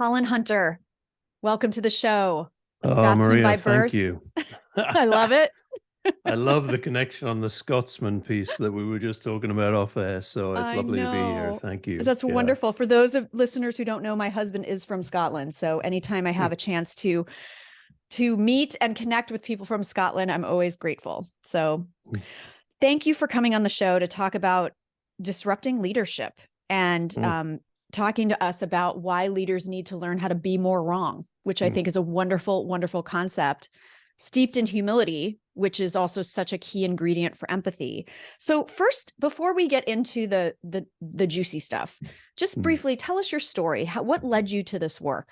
Colin Hunter, welcome to the show. A Oh, Scotsman Maria, by thank birth. you. I love it. I love the connection on the Scotsman piece that we were just talking about off air. So it's I lovely to be here. know. Thank you. That's Yeah. wonderful. For those of listeners who don't know, my husband is from Scotland. So anytime I have a chance to meet and connect with people from Scotland, I'm always grateful. So thank you for coming on the show to talk about disrupting leadership and Mm, talking to us about why leaders need to learn how to be more wrong, which I mm. think is a wonderful, wonderful concept, steeped in humility, which is also such a key ingredient for empathy. So first, before we get into the juicy stuff, just Mm. briefly tell us your story. What led you to this work?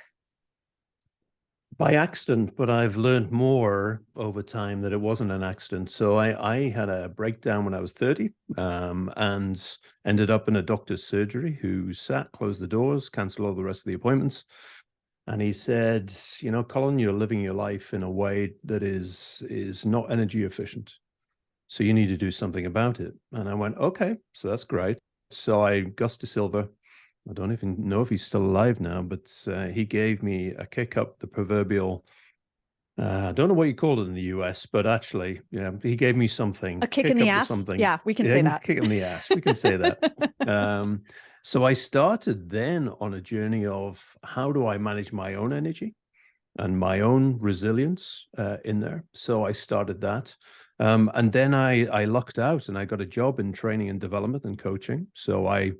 By accident, but I've learned more over time that it wasn't an accident. So I had a breakdown when I was 30 and ended up in a doctor's surgery who closed the doors, canceled all the rest of the appointments. And he said, Colin, you're living your life in a way that is not energy efficient. So you need to do something about it. And I went, okay, so that's great. So Gus De Silva, I don't even know if he's still alive now, but he gave me a kick up the proverbial, I don't know what you call it in the US, but actually, he gave me something, A kick in kick the up the ass? something. Yeah, we can say Yeah, that. kick in the ass. We can say that. Um, so I started then on a journey of how do I manage my own energy and my own resilience in there. So I started that. And then I lucked out and I got a job in training and development and coaching. So I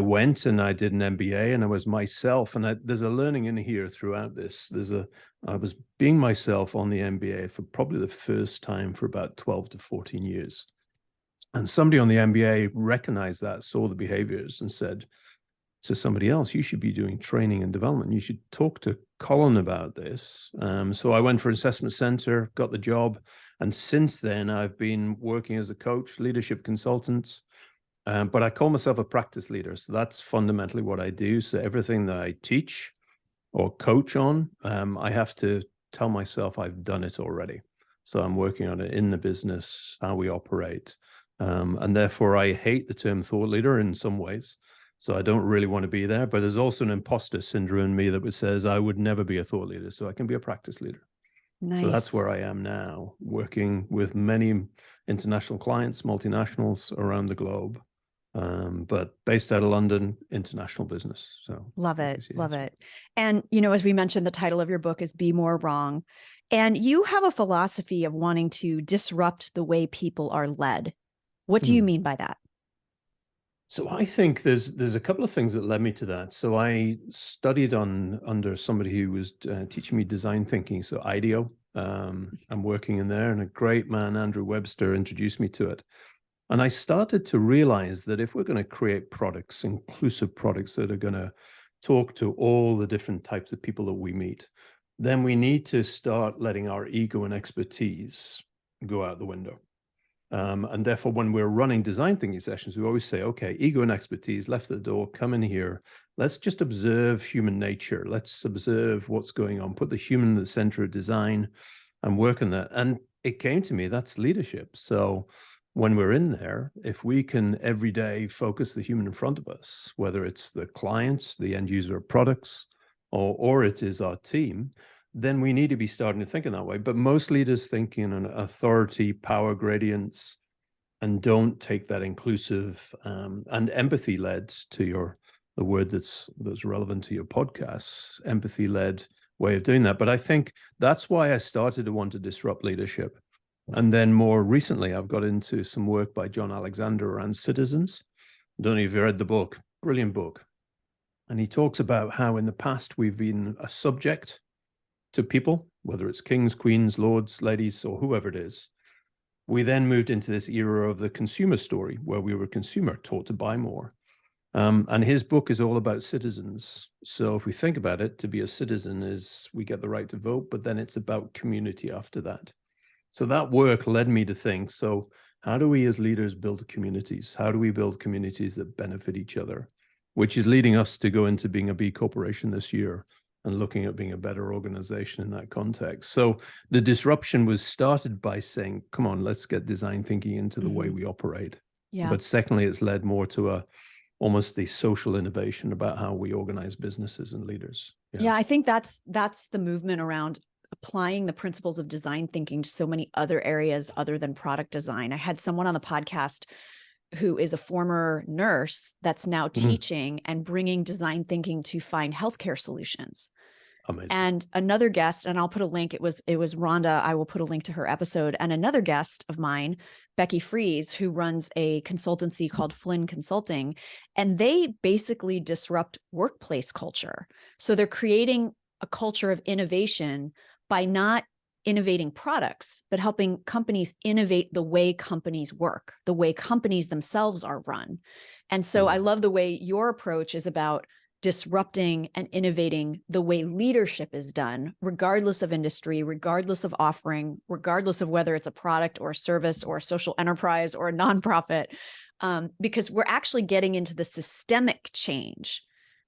went and I did an MBA and I was myself. And there's a learning in here throughout this. I was being myself on the MBA for probably the first time for about 12 to 14 years. And somebody on the MBA recognized that, saw the behaviors and said to somebody else, you should be doing training and development. You should talk to Colin about this. So I went for an assessment center, got the job. And since then, I've been working as a coach, leadership consultant, but I call myself a practice leader. So that's fundamentally what I do. So everything that I teach or coach on, I have to tell myself I've done it already. So I'm working on it in the business, how we operate. And therefore, I hate the term thought leader in some ways. So I don't really want to be there. But there's also an imposter syndrome in me that says I would never be a thought leader. So I can be a practice leader. So that's where Nice. I am now, working with many international clients, multinationals around the globe, but based out of London, international business. So Love that it. gives you the Love answer. it. And, as we mentioned, the title of your book is Be More Wrong. And you have a philosophy of wanting to disrupt the way people are led. What do you Hmm. mean by that? So I think there's a couple of things that led me to that. So I studied under somebody who was teaching me design thinking. So IDEO, I'm working in there, and a great man, Andrew Webster, introduced me to it. And I started to realize that if we're going to create products, inclusive products that are going to talk to all the different types of people that we meet, then we need to start letting our ego and expertise go out the window. And therefore, when we're running design thinking sessions, we always say, okay, ego and expertise left the door, come in here. Let's just observe human nature. Let's observe what's going on, put the human in the center of design and work on that. And it came to me, that's leadership. So when we're in there, if we can every day focus the human in front of us, whether it's the clients, the end user of products, or it is our team, then we need to be starting to think in that way. But most leaders think in an authority, power gradients, and don't take that inclusive and empathy led to the word that's relevant to your podcasts, empathy led way of doing that. But I think that's why I started to want to disrupt leadership. And then more recently, I've got into some work by John Alexander around citizens. I don't know if you read the book, brilliant book. And he talks about how in the past we've been a subject to people, whether it's kings, queens, lords, ladies, or whoever it is. We then moved into this era of the consumer story, where we were a consumer, taught to buy more. And his book is all about citizens. So if we think about it, to be a citizen is we get the right to vote, but then it's about community after that. So that work led me to think, so how do we as leaders build communities? How do we build communities that benefit each other? Which is leading us to go into being a B Corporation this year and looking at being a better organization in that context. So the disruption was started by saying, come on, let's get design thinking into the way we operate. Yeah. But secondly, it's led more to almost the social innovation about how we organize businesses and leaders. Yeah, I think that's the movement around applying the principles of design thinking to so many other areas other than product design. I had someone on the podcast who is a former nurse that's now teaching and bringing design thinking to find healthcare solutions. Amazing. And another guest, and I'll put a link, it was Rhonda, I will put a link to her episode, and another guest of mine, Becky Fries, who runs a consultancy called Flynn Consulting, and they basically disrupt workplace culture. So they're creating a culture of innovation by not innovating products, but helping companies innovate the way companies work, the way companies themselves are run. And so I love the way your approach is about disrupting and innovating the way leadership is done, regardless of industry, regardless of offering, regardless of whether it's a product or a service or a social enterprise or a nonprofit, because we're actually getting into the systemic change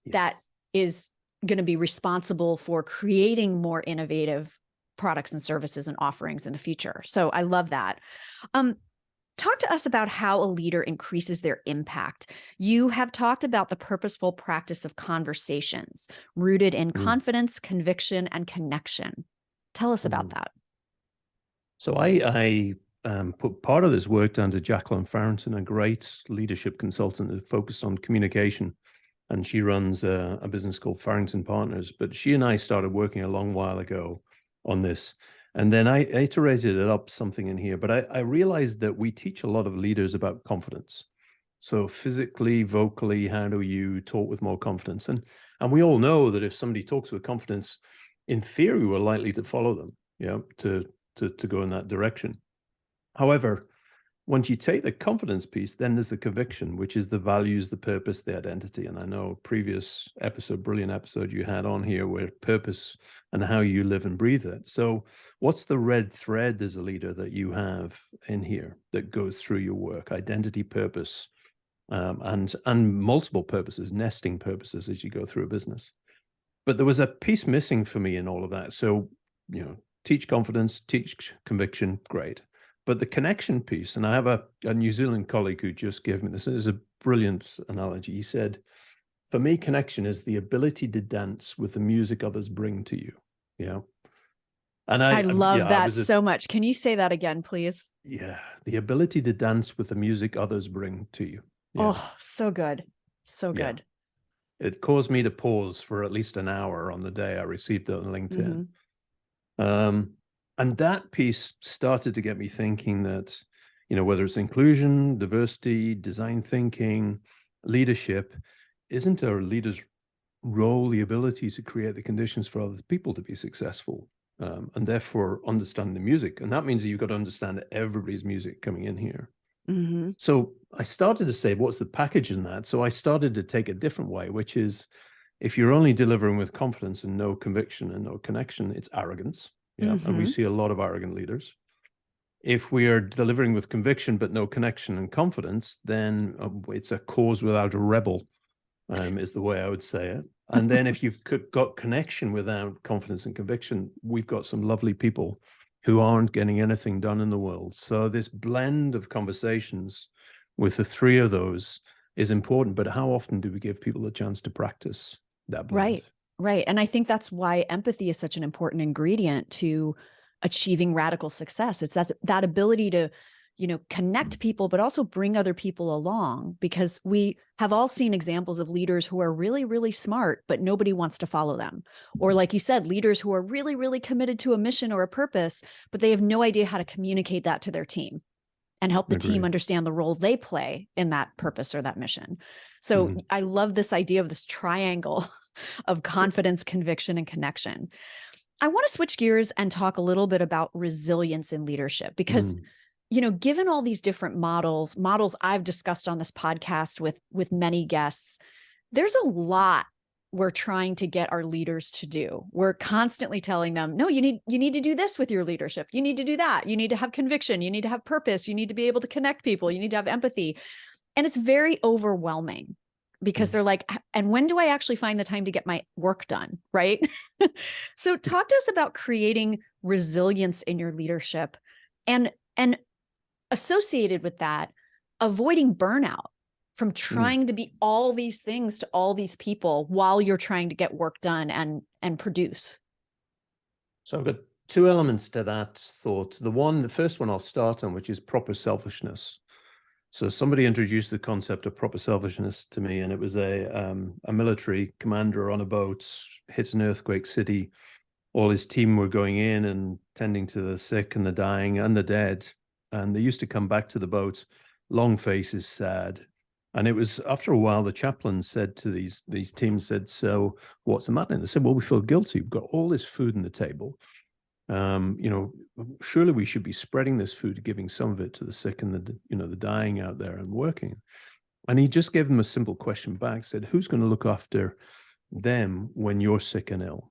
that is going to be responsible for creating more innovative products and services and offerings in the future. So I love that. Talk to us about how a leader increases their impact. You have talked about the purposeful practice of conversations rooted in confidence, conviction, and connection. Tell us about that. So I put part of this work down to Jacqueline Farrington, a great leadership consultant that focused on communication. And she runs a business called Farrington Partners. But she and I started working a long while ago on this. And then I iterated it up something in here, but I realized that we teach a lot of leaders about confidence. So physically, vocally, how do you talk with more confidence? And we all know that if somebody talks with confidence, in theory, we're likely to follow them, to go in that direction. However, once you take the confidence piece, then there's the conviction, which is the values, the purpose, the identity. And I know previous episode, brilliant episode you had on here where purpose and how you live and breathe it. So what's the red thread as a leader that you have in here that goes through your work? Identity, purpose, and multiple purposes, nesting purposes as you go through a business. But there was a piece missing for me in all of that. So, teach confidence, teach conviction, great. But the connection piece, and I have a New Zealand colleague who just gave me this is a brilliant analogy. He said, for me, connection is the ability to dance with the music others bring to you. And I love that so much. Can you say that again, please? Yeah. The ability to dance with the music others bring to you. Yeah. Oh, so good. So good. It caused me to pause for at least an hour on the day I received it on LinkedIn. And that piece started to get me thinking that, whether it's inclusion, diversity, design thinking, leadership, isn't our leader's role the ability to create the conditions for other people to be successful, and therefore understand the music. And that means that you've got to understand everybody's music coming in here. So I started to say, what's the package in that? So I started to take a different way, which is if you're only delivering with confidence and no conviction and no connection, it's arrogance. And we see a lot of arrogant leaders. If we are delivering with conviction but no connection and confidence, then it's a cause without a rebel, is the way I would say it. And then if you've got connection without confidence and conviction, we've got some lovely people who aren't getting anything done in the world. So this blend of conversations with the three of those is important. But how often do we give people a chance to practice that blend? Right. And I think that's why empathy is such an important ingredient to achieving radical success. It's that ability to, connect people, but also bring other people along, because we have all seen examples of leaders who are really, really smart, but nobody wants to follow them. Or like you said, leaders who are really, really committed to a mission or a purpose, but they have no idea how to communicate that to their team and help the team understand the role they play in that purpose or that mission. So I love this idea of this triangle of confidence, conviction, and connection. I want to switch gears and talk a little bit about resilience in leadership, because, given all these different models I've discussed on this podcast with many guests, there's a lot we're trying to get our leaders to do. We're constantly telling them, no, you need to do this with your leadership. You need to do that. You need to have conviction. You need to have purpose. You need to be able to connect people. You need to have empathy. And it's very overwhelming because they're like, and when do I actually find the time to get my work done? Right. So talk to us about creating resilience in your leadership and associated with that, avoiding burnout from trying to be all these things to all these people while you're trying to get work done and produce? So I've got two elements to that thought. The first one I'll start on, which is proper selfishness. So somebody introduced the concept of proper selfishness to me, and it was a military commander on a boat, hit an earthquake city. All his team were going in and tending to the sick and the dying and the dead. And they used to come back to the boat, long faces, sad. And it was after a while, the chaplain said to these teams, said, "So what's the matter?" And they said, "Well, we feel guilty. We've got all this food on the table. Surely we should be spreading this food, giving some of it to the sick and the dying out there and working." And he just gave them a simple question back, said, "Who's going to look after them when you're sick and ill?"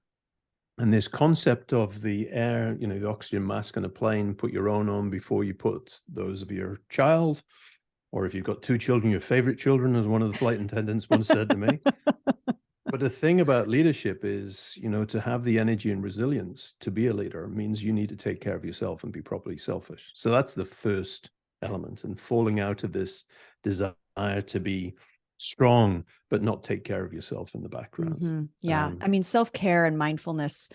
And this concept of the air, the oxygen mask on a plane, put your own on before you put those of your child, or if you've got two children, your favorite children, as one of the flight attendants once said to me. But the thing about leadership is, to have the energy and resilience to be a leader means you need to take care of yourself and be properly selfish. So that's the first element, and falling out of this desire to be strong, but not take care of yourself in the background. Yeah. I mean, self-care and mindfulness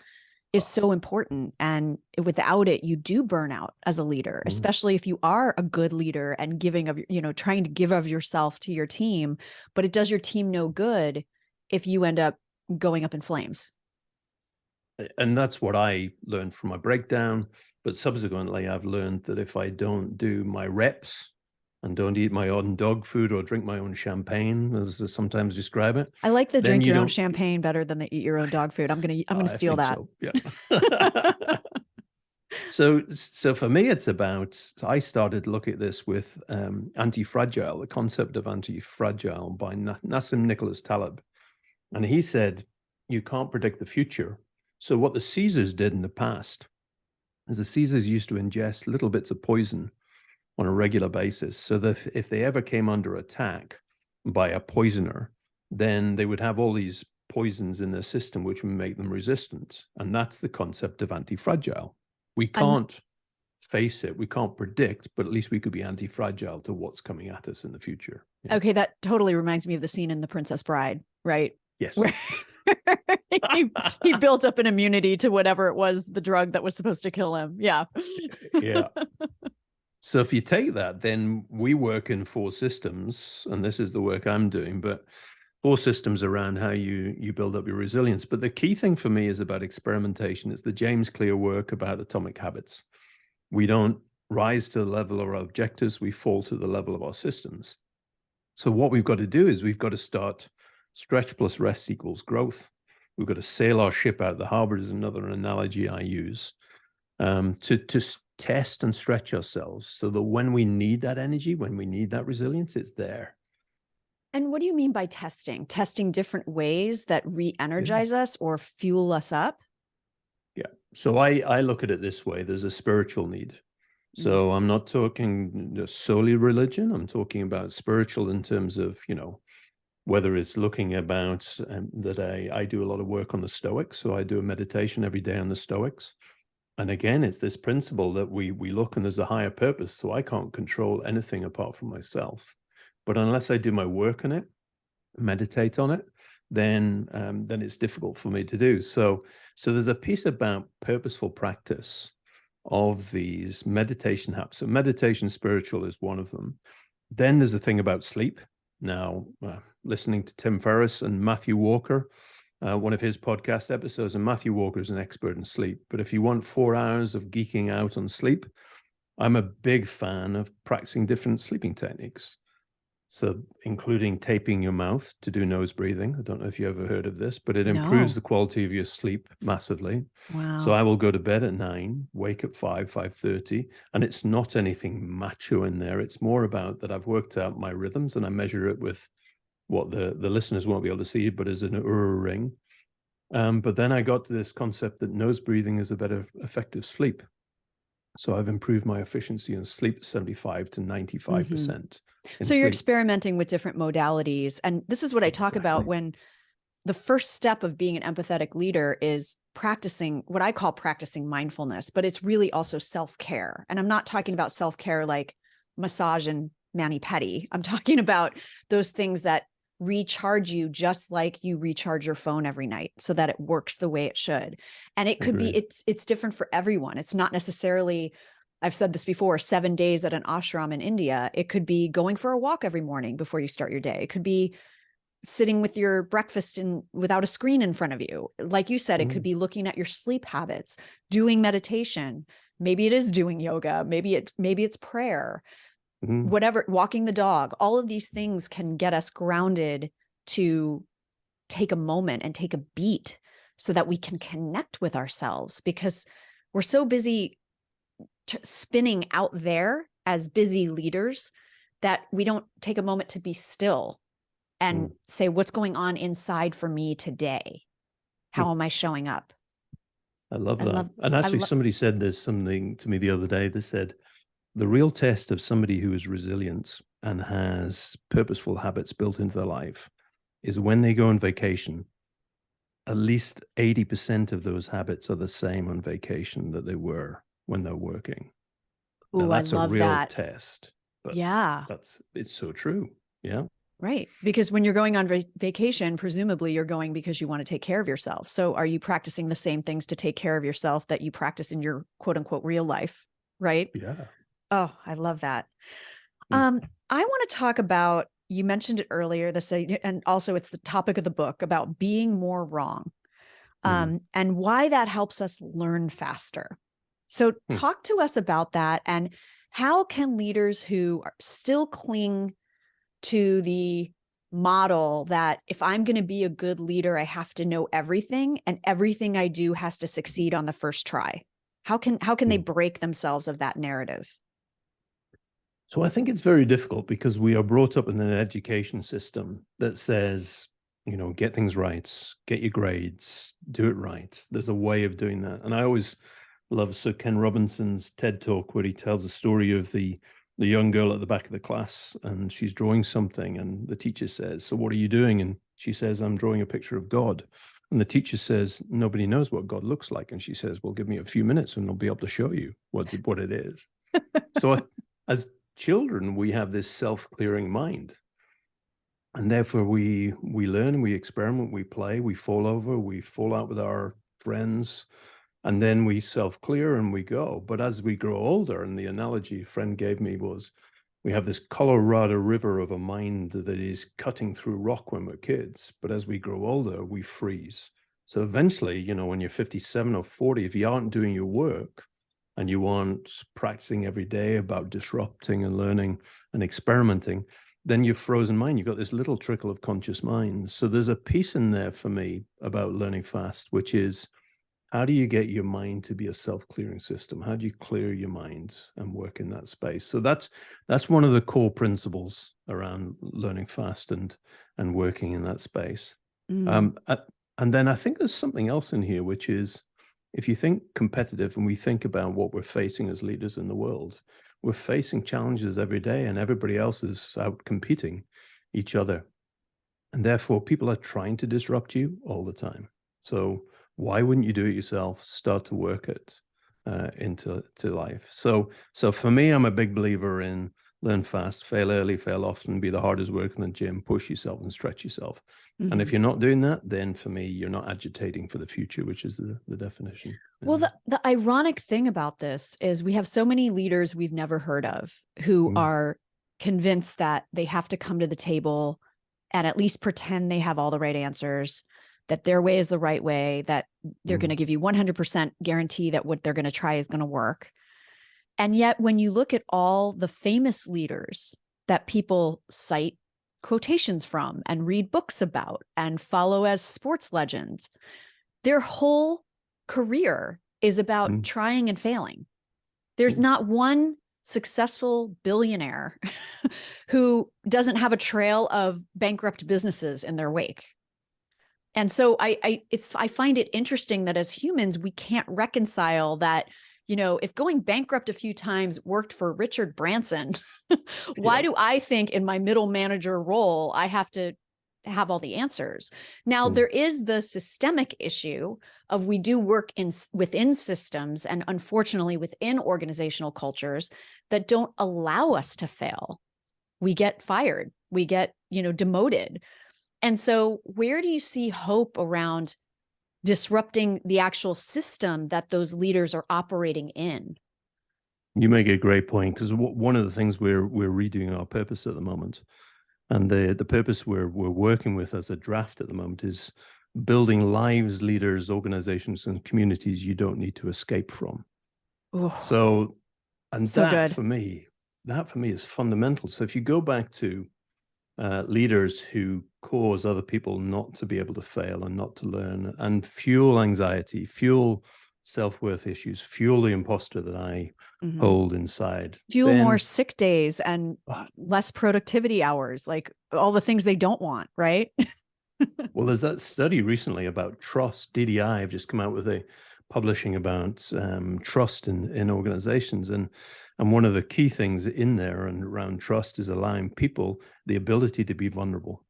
is so important. And without it, you do burn out as a leader, especially if you are a good leader and giving of, trying to give of yourself to your team, but it does your team no good if you end up going up in flames. And that's what I learned from my breakdown. But subsequently, I've learned that if I don't do my reps and don't eat my own dog food or drink my own champagne, as I sometimes describe it. I like the drink your own champagne better than the eat your own dog food. I'm gonna steal that. So, yeah. So for me, it's about, I started looking at this with anti-fragile, the concept of anti-fragile by Nassim Nicholas Taleb. And he said, you can't predict the future. So what the Caesars did in the past is the Caesars used to ingest little bits of poison on a regular basis, so that if they ever came under attack by a poisoner, then they would have all these poisons in their system, which would make them resistant. And that's the concept of anti-fragile. We can't face it, we can't predict, but at least we could be anti-fragile to what's coming at us in the future. Yeah. Okay, that totally reminds me of the scene in The Princess Bride, right? Yes. Where he built up an immunity to whatever it was, the drug that was supposed to kill him. Yeah. Yeah. So if you take that, then we work in 4 systems, and this is the work I'm doing, but 4 systems around how you build up your resilience. But the key thing for me is about experimentation. It's the James Clear work about atomic habits. We don't rise to the level of our objectives, we fall to the level of our systems. So what we've got to do is we've got to start stretch plus rest equals growth. We've got to sail our ship out of the harbor is another analogy I use, to test and stretch ourselves so that when we need that energy, when we need that resilience, it's there. And what do you mean by testing? Testing different ways that re-energize us or fuel us up? Yeah. So I look at it this way. There's a spiritual need. So I'm not talking solely religion. I'm talking about spiritual in terms of, whether it's looking about that I do a lot of work on the Stoics. So I do a meditation every day on the Stoics. And again, it's this principle that we look and there's a higher purpose. So I can't control anything apart from myself. But unless I do my work on it, meditate on it, then it's difficult for me to do. So there's a piece about purposeful practice of these meditation apps. So meditation spiritual is one of them. Then there's a thing about sleep. Now, listening to Tim Ferriss and Matthew Walker, one of his podcast episodes, and Matthew Walker is an expert in sleep. But if you want 4 hours of geeking out on sleep, I'm a big fan of practicing different sleeping techniques. So including taping your mouth to do nose breathing. I don't know if you ever heard of this, but it improves the quality of your sleep massively. Wow. So I will go to bed at 9, wake at 5:30, and it's not anything macho in there. It's more about that I've worked out my rhythms and I measure it with what the listeners won't be able to see, but as an Oura ring. But then I got to this concept that nose breathing is a better effective sleep. So I've improved my efficiency in sleep 75 to 95%. So you're experimenting with different modalities. And this is what I talk about when the first step of being an empathetic leader is practicing what I call practicing mindfulness, but it's really also self-care. And I'm not talking about self-care like massage and mani-pedi. I'm talking about those things that recharge you just like you recharge your phone every night so that it works the way it should. And it could be, it's different for everyone. It's not necessarily, I've said this before, 7 days at an ashram in India. It could be going for a walk every morning before you start your day. It could be sitting with your breakfast without a screen in front of you. Like you said, it could be looking at your sleep habits, doing meditation. Maybe it is doing yoga. Maybe it's prayer, whatever, walking the dog. All of these things can get us grounded to take a moment and take a beat so that we can connect with ourselves, because we're so busy spinning out there as busy leaders that we don't take a moment to be still and say, what's going on inside for me today? How am I showing up? I love that. And actually, somebody said there's something to me the other day. They said, the real test of somebody who is resilient and has purposeful habits built into their life is when they go on vacation, at least 80% of those habits are the same on vacation that they were when they're working. Ooh, now, that's I love a real that. test. But yeah. It's so true. Yeah. Right. Because when you're going on vacation, presumably you're going because you want to take care of yourself. So are you practicing the same things to take care of yourself that you practice in your quote unquote real life? Right. Yeah. Oh, I love that. I want to talk about, you mentioned it earlier, and also it's the topic of the book about being more wrong, and why that helps us learn faster. So talk to us about that, and how can leaders who still cling to the model that if I'm going to be a good leader, I have to know everything, and everything I do has to succeed on the first try. How can they break themselves of that narrative? So I think it's very difficult because we are brought up in an education system that says, get things right, get your grades, do it right. There's a way of doing that. And I always love Sir Ken Robinson's TED Talk, where he tells the story of the young girl at the back of the class, and she's drawing something, and the teacher says, "So what are you doing?" And she says, "I'm drawing a picture of God." And the teacher says, "Nobody knows what God looks like." And she says, "Well, give me a few minutes and I'll be able to show you what it is." So as children, we have this self-clearing mind. And therefore we learn, we experiment, we play, we fall over, we fall out with our friends, and then we self-clear and we go. But as we grow older, and the analogy a friend gave me was, we have this Colorado River of a mind that is cutting through rock when we're kids. But as we grow older, we freeze. So eventually, when you're 57 or 40, if you aren't doing your work and you aren't practicing every day about disrupting and learning and experimenting, then you've frozen mind. You've got this little trickle of conscious mind. So there's a piece in there for me about learning fast, which is, how do you get your mind to be a self-clearing system? How do you clear your mind and work in that space? So that's one of the core principles around learning fast and working in that space. And then I think there's something else in here, which is, if you think competitive and we think about what we're facing as leaders in the world, we're facing challenges every day, and everybody else is out competing each other. And therefore, people are trying to disrupt you all the time. So why wouldn't you do it yourself? Start to work it into life. So for me, I'm a big believer in learn fast, fail early, fail often, be the hardest worker in the gym, push yourself and stretch yourself. And if you're not doing that, then for me, you're not agitating for the future, which is the definition. Well, the ironic thing about this is we have so many leaders we've never heard of who are convinced that they have to come to the table and at least pretend they have all the right answers, that their way is the right way, that they're going to give you 100% guarantee that what they're going to try is going to work. And yet, when you look at all the famous leaders that people cite quotations from and read books about and follow as sports legends, their whole career is about trying and failing. There's not one successful billionaire who doesn't have a trail of bankrupt businesses in their wake. And so I find it interesting that as humans, we can't reconcile that, if going bankrupt a few times worked for Richard Branson, why do I think in my middle manager role, I have to have all the answers? Now, there is the systemic issue of we do work within systems and unfortunately within organizational cultures that don't allow us to fail. we get fired, we get, demoted. And so where do you see hope around disrupting the actual system that those leaders are operating in? You make a great point, because one of the things we're redoing our purpose at the moment, and the purpose we're working with as a draft at the moment is building lives, leaders, organizations, and communities you don't need to escape from. Ooh, So, and so that good. for me is fundamental. So if you go back to leaders who cause other people not to be able to fail and not to learn, and fuel anxiety, fuel self-worth issues, fuel the imposter that I hold inside, Fuel more then sick days and less productivity hours, like all the things they don't want, right? well, there's that study recently about trust. DDI have just come out with a publishing about trust in organizations, and one of the key things in there and around trust is allowing people the ability to be vulnerable,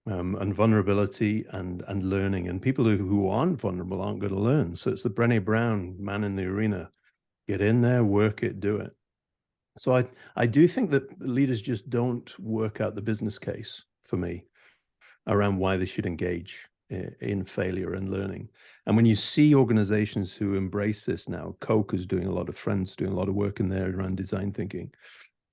and vulnerability and learning. And people who aren't vulnerable aren't going to learn. So it's the Brené Brown, man in the arena: get in there, work it, do it. So I do think that leaders just don't work out the business case for me around why they should engage in failure and learning. And when you see organizations who embrace this now, Coke is doing a lot of Friends doing a lot of work in there around design thinking.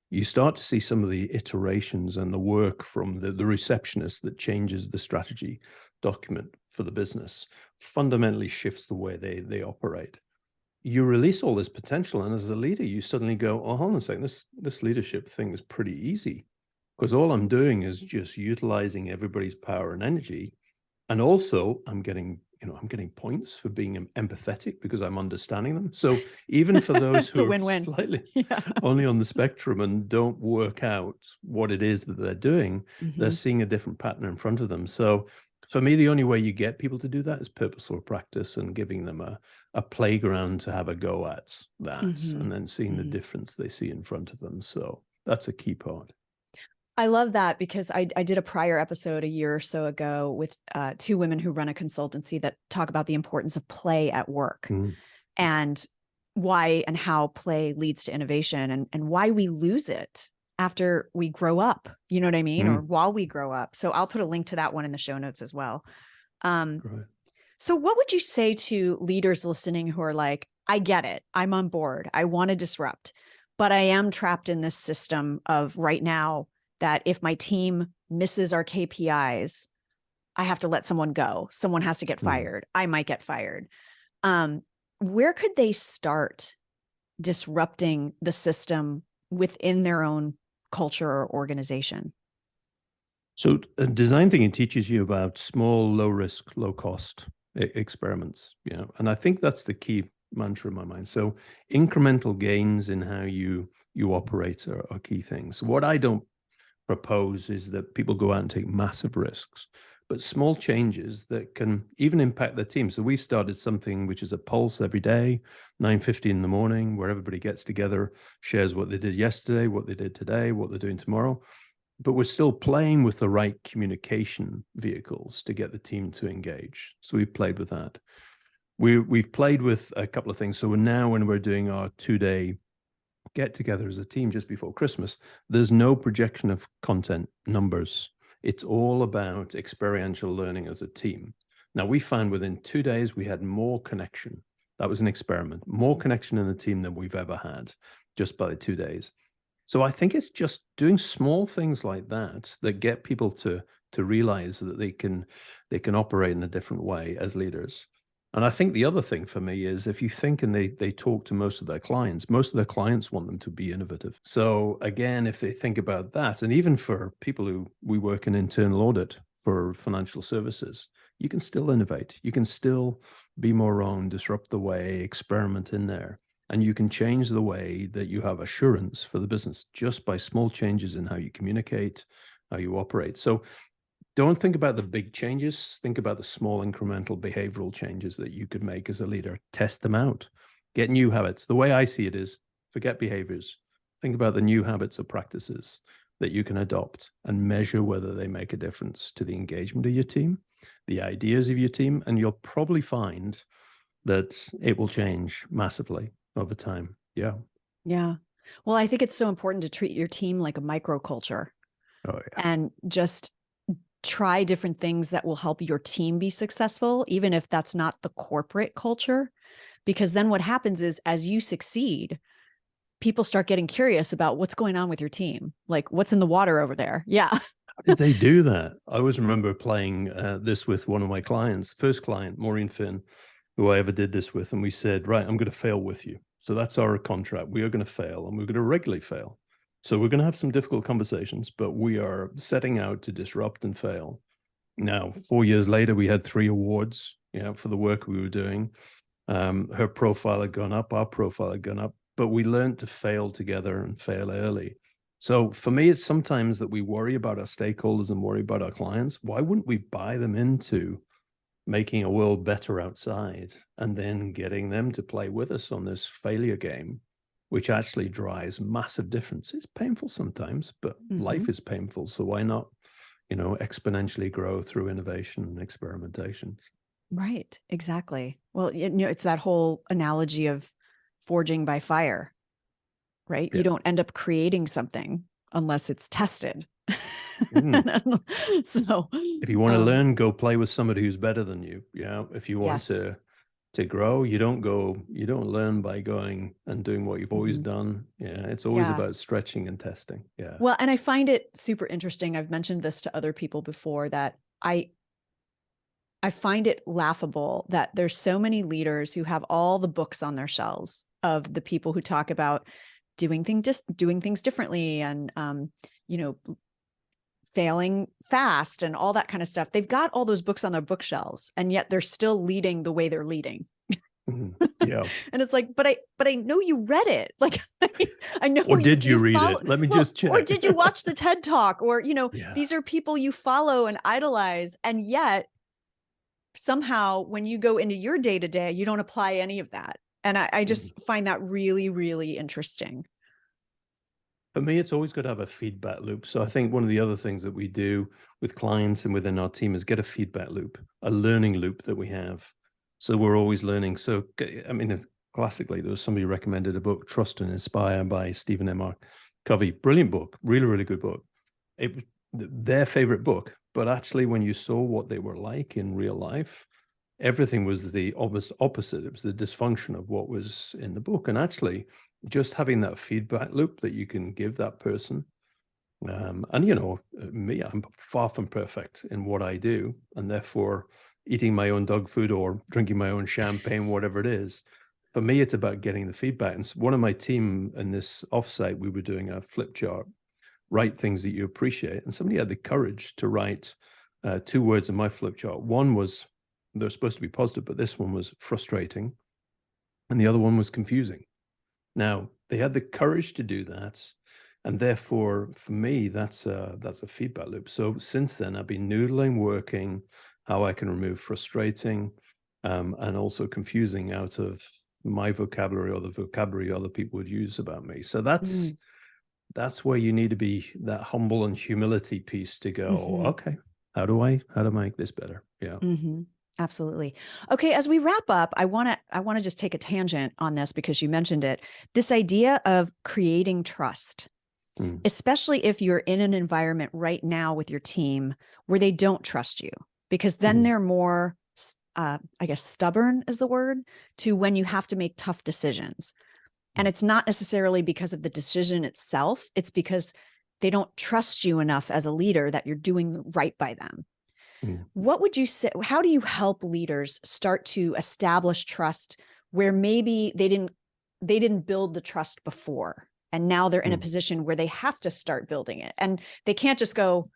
You start to see some of the iterations and the work from the receptionist that changes the strategy document for the business, fundamentally shifts the way they operate. You release all this potential, and as a leader, you suddenly go, oh, hold on a second, this leadership thing is pretty easy, because all I'm doing is just utilizing everybody's power and energy. And also I'm getting points for being empathetic because I'm understanding them. So even for those It's a who are win-win. slightly Yeah. only on the spectrum and don't work out what it is that they're doing, they're seeing a different pattern in front of them. So for me, the only way you get people to do that is purposeful practice and giving them a playground to have a go at that, and then seeing the difference they see in front of them. So that's a key part. I love that, because I did a prior episode a year or so ago with two women who run a consultancy that talk about the importance of play at work, and why and how play leads to innovation, and why we lose it after we grow up, you know what I mean? Or while we grow up. So I'll put a link to that one in the show notes as well. Right. So what would you say to leaders listening who are like, I get it, I'm on board, I want to disrupt, but I am trapped in this system of right now that if my team misses our KPIs, I have to let someone go. Someone has to get fired. I might get fired. Where could they start disrupting the system within their own culture or organization? So design thinking teaches you about small, low risk, low cost experiments, and I think that's the key mantra in my mind. So incremental gains in how you operate are key things. What I don't propose is that people go out and take massive risks, but small changes that can even impact their team. So we started something which is a pulse every day, 9:50 in the morning, where everybody gets together, shares what they did yesterday, what they did today, what they're doing tomorrow. But we're still playing with the right communication vehicles to get the team to engage. So we've played with that. We've played with a couple of things. So now when we're doing our 2-day get together as a team just before Christmas, there's no projection of content numbers. It's all about experiential learning as a team. Now, we found within 2 days, we had more connection. That was an experiment, more connection in the team than we've ever had just by the 2 days. So I think it's just doing small things like that that get people to realize that they can operate in a different way as leaders. And I think the other thing for me is, if you think and they talk to most of their clients want them to be innovative. So again, if they think about that, and even for people who we work in internal audit for financial services, you can still innovate. You can still be more on, disrupt the way, experiment in there. And you can change the way that you have assurance for the business just by small changes in how you communicate, how you operate. So don't think about the big changes. Think about the small incremental behavioral changes that you could make as a leader. Test them out. Get new habits. The way I see it is, forget behaviors. Think about the new habits or practices that you can adopt and measure whether they make a difference to the engagement of your team, the ideas of your team, and you'll probably find that it will change massively over time. Yeah. Yeah. Well, I think it's so important to treat your team like a microculture. Oh yeah. and just try different things that will help your team be successful, even if that's not the corporate culture. Because then what happens is, as you succeed, people start getting curious about what's going on with your team. Like, what's in the water over there? Yeah. How did they do that? I always remember playing this with one of my clients, first client, Maureen Finn, who I ever did this with. And we said, right, I'm going to fail with you. So that's our contract. We are going to fail, and we're going to regularly fail. So we're going to have some difficult conversations, but we are setting out to disrupt and fail. Now, 4 years later, we had 3 awards, for the work we were doing. Her profile had gone up, our profile had gone up, but we learned to fail together and fail early. So for me, it's sometimes that we worry about our stakeholders and worry about our clients. Why wouldn't we buy them into making a world better outside and then getting them to play with us on this failure game, which actually drives massive difference? It's painful sometimes, but life is painful. So why not, exponentially grow through innovation and experimentation? Right. Exactly. Well, it's that whole analogy of forging by fire, right? Yeah. You don't end up creating something unless it's tested. So if you want to learn, go play with somebody who's better than you. If you want yes. to grow, you don't learn by going and doing what you've always done. It's always about stretching and testing. Yeah. Well, and I find it super interesting. I've mentioned this to other people before, that I find it laughable that there's so many leaders who have all the books on their shelves of the people who talk about doing things differently, and failing fast and all that kind of stuff. They've got all those books on their bookshelves, and yet they're still leading the way they're leading. Yeah. And it's like, but I know you read it. Like, I know. Or did you read it? Let me just check. Or did you watch the TED Talk? Or, these are people you follow and idolize. And yet somehow when you go into your day-to-day, you don't apply any of that. And I just find that really, really interesting. For me, it's always got to have a feedback loop. So I think one of the other things that we do with clients and within our team is get a feedback loop, a learning loop that we have. So we're always learning. So, I mean, classically, there was somebody recommended a book, Trust and Inspire by Stephen M.R. Covey. Brilliant book, really, really good book. It was their favorite book. But actually, when you saw what they were like in real life, everything was the almost opposite. It was the dysfunction of what was in the book. And actually, just having that feedback loop that you can give that person. And me, I'm far from perfect in what I do, and therefore eating my own dog food or drinking my own champagne, whatever it is. For me, it's about getting the feedback. And one of my team in this offsite, we were doing a flip chart, write things that you appreciate. And somebody had the courage to write 2 words in my flip chart. One was, they're supposed to be positive, but this one was frustrating. And the other one was confusing. Now, they had the courage to do that. And therefore, for me, that's a feedback loop. So since then, I've been noodling, working how I can remove frustrating and also confusing out of my vocabulary or the vocabulary other people would use about me. So that's where you need to be, that humble and humility piece to go, okay, how do I make this better? Yeah. Absolutely. Okay. As we wrap up, I want to just take a tangent on this because you mentioned it, this idea of creating trust, especially if you're in an environment right now with your team where they don't trust you, because then they're more, I guess, stubborn is the word, to when you have to make tough decisions. And it's not necessarily because of the decision itself. It's because they don't trust you enough as a leader that you're doing right by them. What would you say? How do you help leaders start to establish trust where maybe they didn't build the trust before, and now they're in a position where they have to start building it, and they can't just go,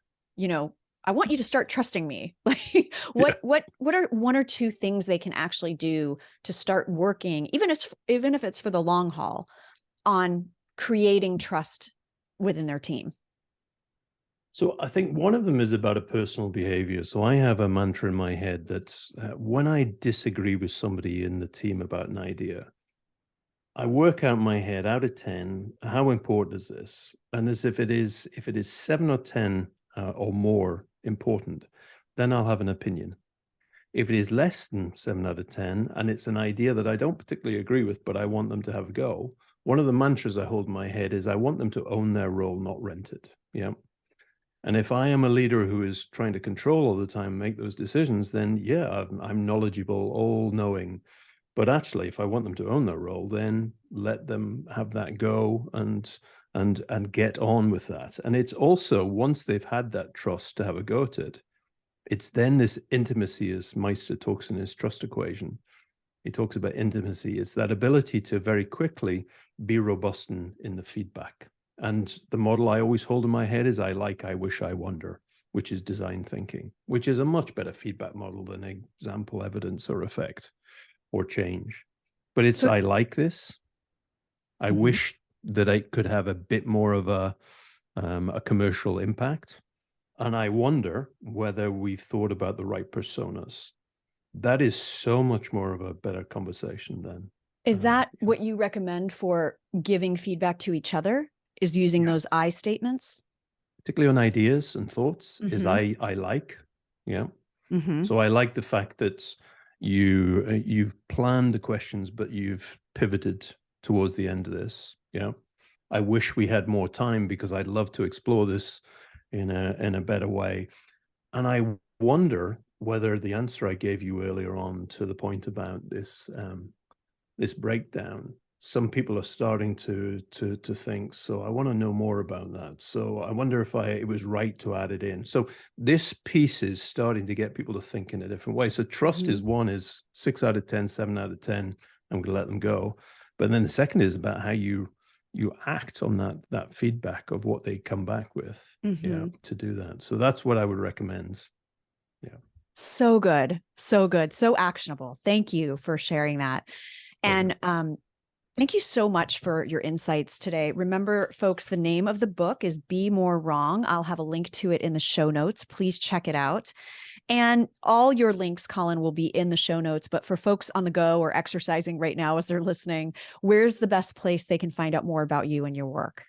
I want you to start trusting me. Like, what are 1 or 2 things they can actually do to start working, even if it's for the long haul, on creating trust within their team? So I think one of them is about a personal behavior. So I have a mantra in my head that when I disagree with somebody in the team about an idea, I work out in my head out of 10, how important is this? And as if it is 7 or 10 or more important, then I'll have an opinion. If it is less than 7 out of 10, and it's an idea that I don't particularly agree with, but I want them to have a go, one of the mantras I hold in my head is I want them to own their role, not rent it. Yeah. And if I am a leader who is trying to control all the time, make those decisions, then yeah, I'm knowledgeable, all knowing. But actually, if I want them to own their role, then let them have that go and get on with that. And it's also, once they've had that trust to have a go at it, it's then this intimacy, as Meister talks in his trust equation. He talks about intimacy. It's that ability to very quickly be robust in the feedback. And the model I always hold in my head is I like, I wish, I wonder, which is design thinking, which is a much better feedback model than example, evidence, or effect or change. But it's, I like this. I wish that I could have a bit more of a commercial impact. And I wonder whether we've thought about the right personas. That is so much more of a better conversation then. Is that what you recommend for giving feedback to each other? Is using those I statements? Particularly on ideas and thoughts, is I like, yeah. So I like the fact that you've planned the questions, but you've pivoted towards the end of this. Yeah. I wish we had more time because I'd love to explore this in a better way. And I wonder whether the answer I gave you earlier on to the point about this this breakdown, some people are starting to think, so I want to know more about that. So I wonder if it was right to add it in. So this piece is starting to get people to think in a different way. So trust is one, is 6 out of 10, 7 out of 10. I'm going to let them go. But then the second is about how you act on that feedback of what they come back with, to do that. So that's what I would recommend. Yeah. So good. So good. So actionable. Thank you for sharing that. And thank you so much for your insights today. Remember, folks, the name of the book is Be More Wrong. I'll have a link to it in the show notes. Please check it out. And all your links, Colin, will be in the show notes. But for folks on the go or exercising right now as they're listening, where's the best place they can find out more about you and your work?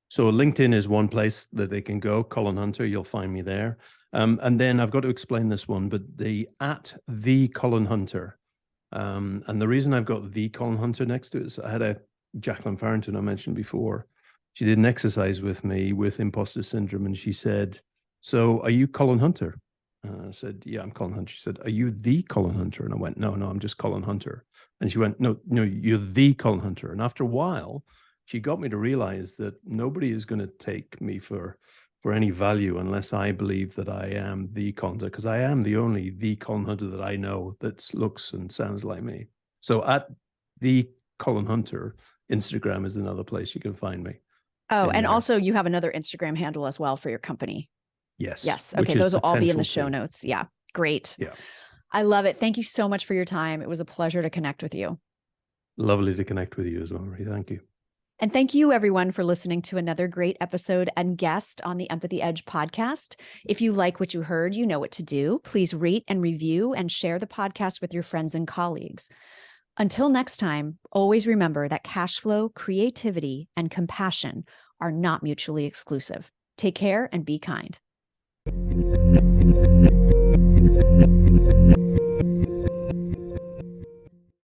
So LinkedIn is one place that they can go. Colin Hunter, you'll find me there. And then I've got to explain this one, but the @Colin Hunter. And the reason I've got the Colin Hunter next to it is I had a Jacqueline Farrington I mentioned before. She did an exercise with me with imposter syndrome, and she said, "So are you Colin Hunter?" I said, "Yeah, I'm Colin Hunter." She said, "Are you the Colin Hunter?" And I went, No, I'm just Colin Hunter." And she went, No, you're the Colin Hunter." And after a while, she got me to realize that nobody is going to take me for any value unless I believe that I am the Colin Hunter, because I am the only the Colin Hunter that I know that looks and sounds like me. So @the Colin Hunter, Instagram is another place you can find me. Oh, and also you have another Instagram handle as well for your company. Yes. Yes. Okay. Those will all be in the show notes. Yeah. Great. Yeah. I love it. Thank you so much for your time. It was a pleasure to connect with you. Lovely to connect with you as well, Marie. Thank you. And thank you, everyone, for listening to another great episode and guest on the Empathy Edge podcast. If you like what you heard, you know what to do. Please rate and review and share the podcast with your friends and colleagues. Until next time, always remember that cash flow, creativity, and compassion are not mutually exclusive. Take care and be kind.